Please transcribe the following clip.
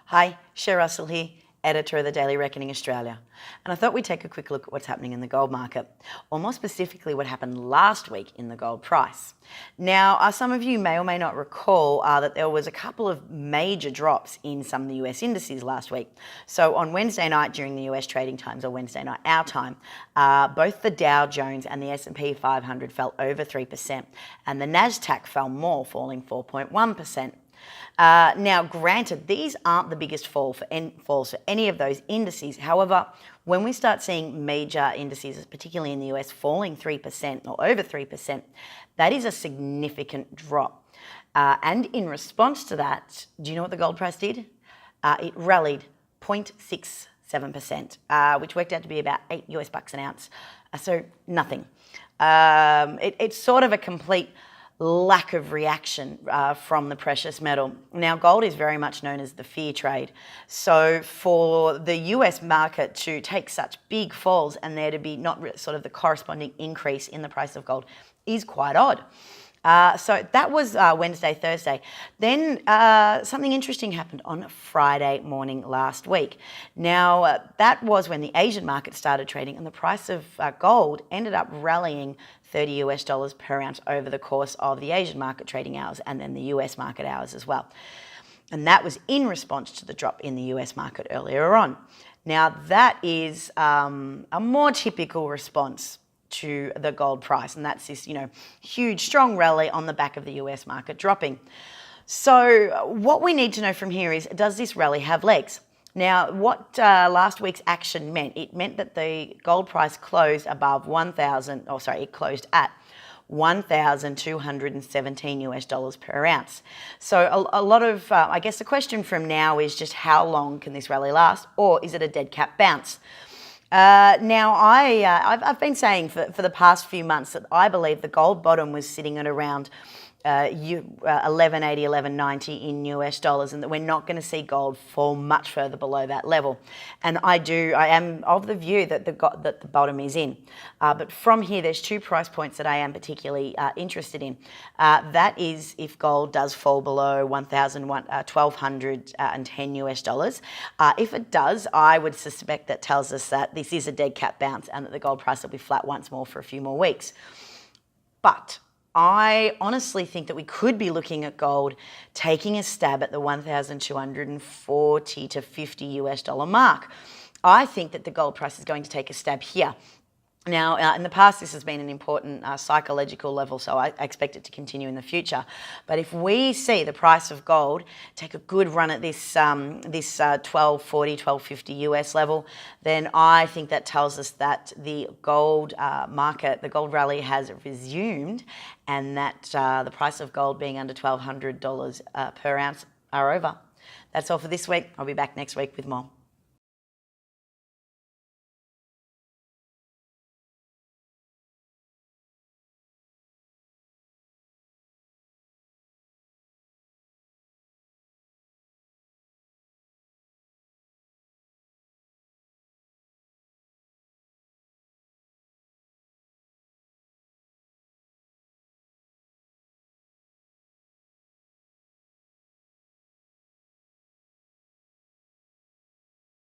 Hi, Shae Russell here, editor of the Daily Reckoning Australia. And I thought we'd take a quick look at what's happening in the gold market, or more specifically what happened last week in the gold price. Now, some of you may or may not recall that there was a couple of major drops in some of the US indices last week. So on Wednesday night during the US trading times, or Wednesday night our time, both the Dow Jones and the S&P 500 fell over 3%, and the Nasdaq fell more, falling 4.1%. Now, granted, these aren't the biggest falls for any of those indices. However, when we start seeing major indices, particularly in the US, falling 3% or over 3%, that is a significant drop. And in response to that, do you know what the gold price did? It rallied 0.67%, which worked out to be about $8 an ounce. So nothing. It's sort of a complete lack of reaction from the precious metal. Now, gold is very much known as the fear trade. So for the US market to take such big falls and there to be not sort of the corresponding increase in the price of gold is quite odd. So that was Wednesday, Thursday. Then something interesting happened on Friday morning last week. Now, that was when the Asian market started trading, and the price of gold ended up rallying $30 per ounce over the course of the Asian market trading hours and then the US market hours as well. And that was in response to the drop in the US market earlier on. Now, that is a more typical response to the gold price, and that's this, huge, strong rally on the back of the US market dropping. So what we need to know from here is, does this rally have legs? Now, what last week's action meant, it meant that the gold price closed above it closed at $1,217 per ounce. So a lot of, I guess the question from now is just how long can this rally last, or is it a dead cat bounce? Now, I've been saying for the past few months that I believe the gold bottom was sitting at around 1180, 1190 in US dollars, and that we're not going to see gold fall much further below that level. And I am of the view that the bottom is in. But from here, there's two price points that I am particularly interested in. That is if gold does fall below 1,210 US dollars. If it does, I would suspect that tells us that this is a dead cat bounce and that the gold price will be flat once more for a few more weeks. But I honestly think that we could be looking at gold taking a stab at the 1,240 to 50 US dollar mark. I think that the gold price is going to take a stab here. Now, in the past, this has been an important psychological level, so I expect it to continue in the future. But if we see the price of gold take a good run at this 1240, 1250 US level, then I think that tells us that the gold market, the gold rally has resumed, and that the price of gold being under $1,200 per ounce are over. That's all for this week. I'll be back next week with more.